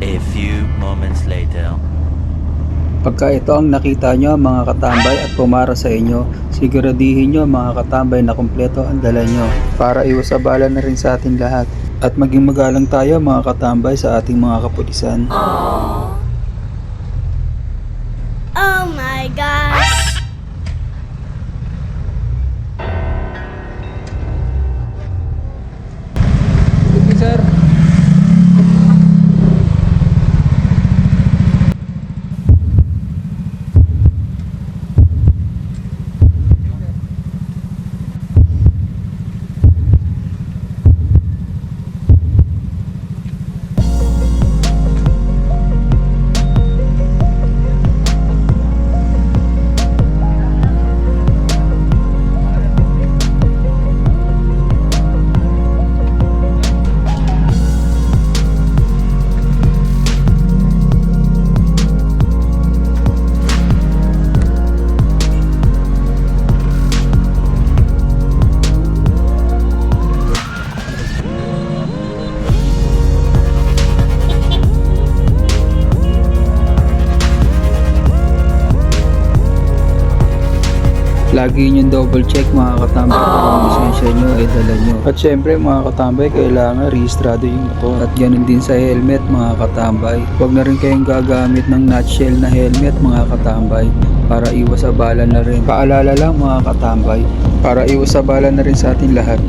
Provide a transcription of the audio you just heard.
A few moments later. Pagka ito ang nakita nyo mga katambay at pumara sa inyo, siguradihin nyo mga katambay na kumpleto ang dala nyo para iwasabala na rin sa ating lahat. At maging magalang tayo mga katambay sa ating mga kapulisan. Oh my gosh! Good sir. Lagi nyo double check mga katambay kung ang lisensya nyo ay dala nyo. At syempre mga katambay, kailangan rehistrado yung motor. At ganun din sa helmet mga katambay. Huwag na rin kayong gagamit ng nutshell na helmet mga katambay para iwas abala na rin. Paalala lang mga katambay, para iwas abala na rin sa ating lahat.